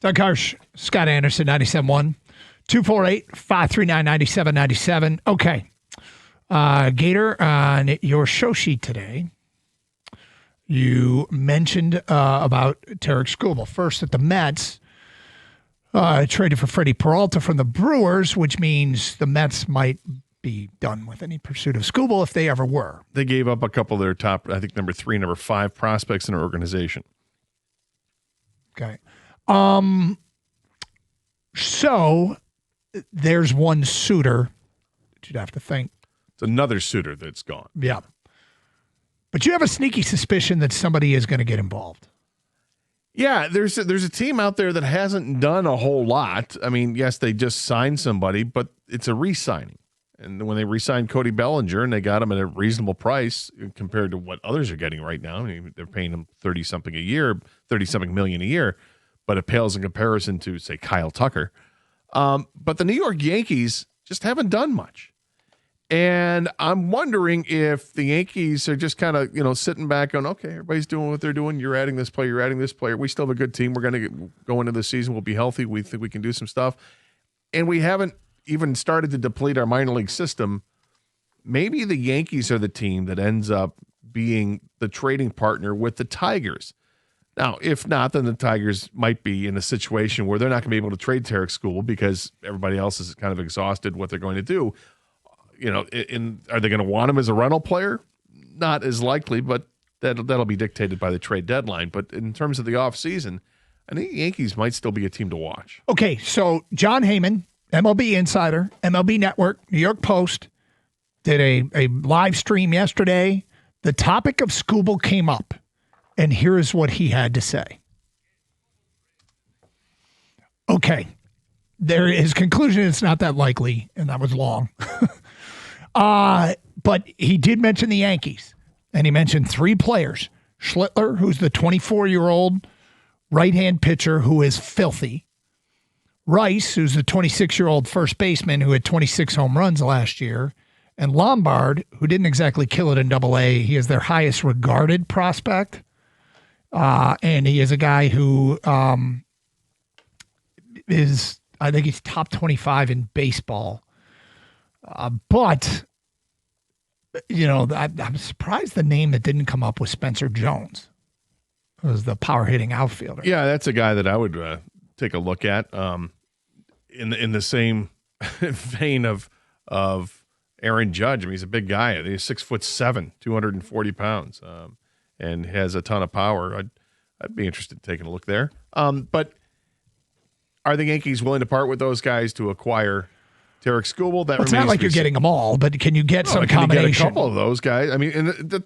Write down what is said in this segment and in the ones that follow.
Doug Karsch, Scott Anderson, 97.1, 248-539-9797. Okay. Gator, on your show sheet today, you mentioned about Tarik Skubal. First, that the Mets traded for Freddie Peralta from the Brewers, which means the Mets might be done with any pursuit of Skubal if they ever were. They gave up a couple of their top, I think, number 3, number 5 prospects in their organization. Okay. So there's one suitor that you'd have to think. It's another suitor that's gone. Yeah. But you have a sneaky suspicion that somebody is going to get involved. Yeah, there's a team out there that hasn't done a whole lot. I mean, yes, they just signed somebody, but it's a re-signing. And when they re-signed Cody Bellinger and they got him at a reasonable price compared to what others are getting right now, I mean, they're paying him 30-something a year, 30-something million a year, but it pales in comparison to, say, Kyle Tucker. But the New York Yankees just haven't done much. And I'm wondering if the Yankees are just kind of, sitting back on, okay, everybody's doing what they're doing. You're adding this player, you're adding this player. We still have a good team. We're going to go into the season. We'll be healthy. We think we can do some stuff. And we haven't even started to deplete our minor league system. Maybe the Yankees are the team that ends up being the trading partner with the Tigers. Now, if not, then the Tigers might be in a situation where they're not going to be able to trade Tarik Skubal because everybody else is kind of exhausted what they're going to do. Are they going to want him as a rental player? Not as likely, but that'll be dictated by the trade deadline. But in terms of the offseason, I think the Yankees might still be a team to watch. Okay, so John Heyman, MLB Insider, MLB Network, New York Post, did a live stream yesterday. The topic of Skubal came up, and here is what he had to say. Okay, his conclusion is not that likely, and that was long. But he did mention the Yankees, and he mentioned 3 players. Schlittler, who's the 24-year-old right-hand pitcher who is filthy. Rice, who's the 26-year-old first baseman who had 26 home runs last year. And Lombard, who didn't exactly kill it in Double-A. He is their highest regarded prospect. And he is a guy who I think he's top 25 in baseball. But, I'm surprised the name that didn't come up was Spencer Jones. It was the power hitting outfielder. Yeah, that's a guy that I would take a look at in the same vein of Aaron Judge. I mean, he's a big guy. He's 6'7", 240 pounds, and has a ton of power. I'd be interested in taking a look there. But are the Yankees willing to part with those guys to acquire Tarik Skubal? It's not like you're getting them all, but can you get some combination? You get a couple of those guys. I mean, and the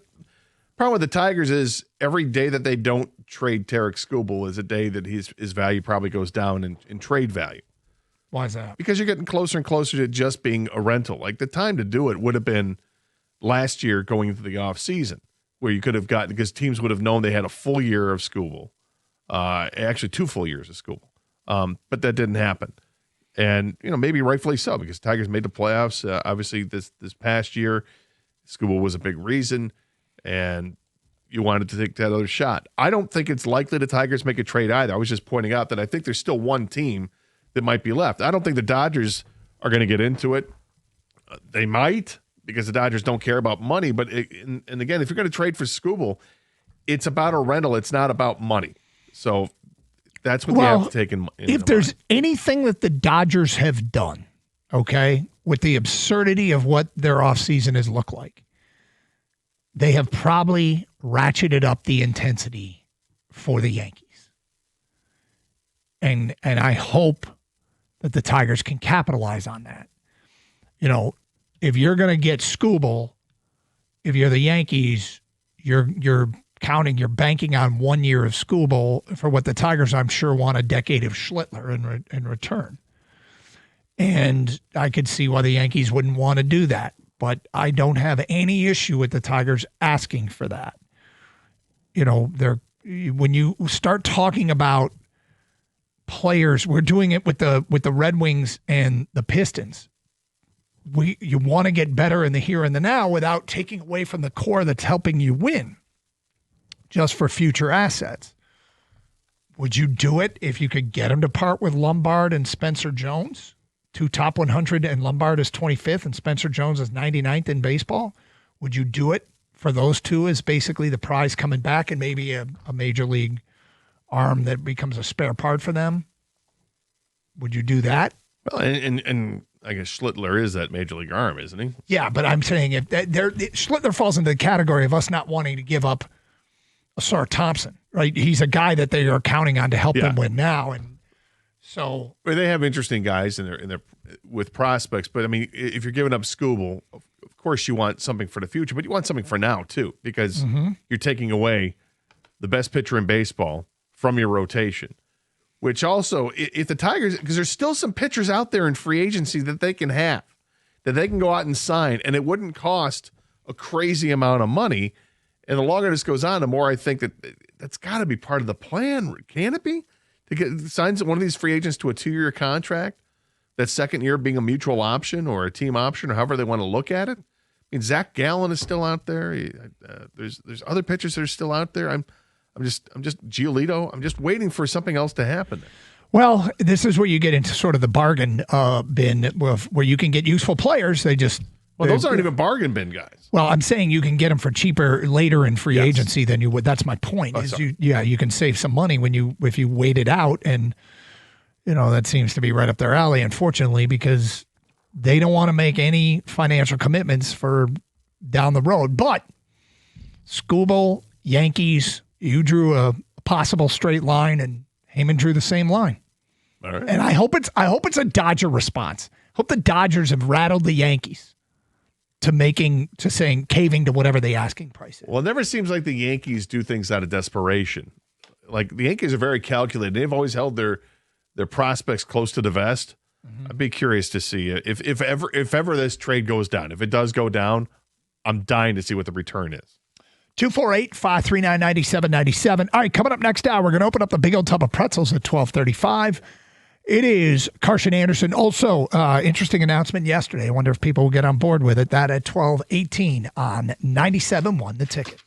problem with the Tigers is every day that they don't trade Tarik Skubal is a day that his value probably goes down in trade value. Why is that? Because you're getting closer and closer to just being a rental. Like the time to do it would have been last year going into the offseason where you could have gotten, because teams would have known they had a full year of Skubal, actually 2 full years of Skubal. But that didn't happen. And, maybe rightfully so, because Tigers made the playoffs. Obviously, this past year, Skubal was a big reason, and you wanted to take that other shot. I don't think it's likely the Tigers make a trade either. I was just pointing out that I think there's still one team that might be left. I don't think the Dodgers are going to get into it. They might, because the Dodgers don't care about money. But, and again, if you're going to trade for Skubal, it's about a rental. It's not about money. So that's what you have to take in if there's anything that the Dodgers have done, okay, with the absurdity of what their offseason has looked like, they have probably ratcheted up the intensity for the Yankees. And I hope that the Tigers can capitalize on that. If you're going to get Skubal, if you're the Yankees, you're banking on 1 year of Skubal for what the Tigers, I'm sure, want a decade of Schlittler in return. And I could see why the Yankees wouldn't want to do that. But I don't have any issue with the Tigers asking for that. When you start talking about players, we're doing it with the Red Wings and the Pistons. You want to get better in the here and the now without taking away from the core that's helping you win, just for future assets. Would you do it if you could get him to part with Lombard and Spencer Jones? 2 top 100, and Lombard is 25th and Spencer Jones is 99th in baseball. Would you do it for those two as basically the prize coming back and maybe a major league arm that becomes a spare part for them? Would you do that? Well, and I guess Schlittler is that major league arm, isn't he? Yeah, but I'm saying if Schlittler falls into the category of us not wanting to give up Asar Thompson, right? He's a guy that they are counting on to help them win now, and so they have interesting guys in their with prospects. But I mean, if you're giving up Skubal, of course you want something for the future, but you want something for now too, because you're taking away the best pitcher in baseball from your rotation. Which also, if the Tigers, because there's still some pitchers out there in free agency that they can have, that they can go out and sign, and it wouldn't cost a crazy amount of money. And the longer this goes on, the more I think that's got to be part of the plan. Can it be? To get signs one of these free agents to a 2-year contract, that second year being a mutual option or a team option or however they want to look at it. I mean, Zach Gallen is still out there. There's other pitchers that are still out there. I'm just Giolito. I'm just waiting for something else to happen. Well, this is where you get into sort of the bargain bin where you can get useful players. Those aren't even bargain bin guys. Well, I'm saying you can get them for cheaper later in free agency than you would. That's my point. You can save some money if you wait it out, and that seems to be right up their alley. Unfortunately, because they don't want to make any financial commitments for down the road. But Skubal, Yankees, you drew a possible straight line, and Heyman drew the same line. All right. And I hope it's a Dodger response. Hope the Dodgers have rattled the Yankees to caving to whatever the asking price is. Well, it never seems like the Yankees do things out of desperation. Like the Yankees are very calculated. They've always held their prospects close to the vest. I'd be curious to see if ever this trade goes down. If it does go down, I'm dying to see what the return is. 248-539-9797. All right, coming up next hour, we're going to open up the big old tub of pretzels at 12:35. It is Karsch and Anderson. Also, interesting announcement yesterday. I wonder if people will get on board with it. That at 12:18 on 97.1 The Ticket.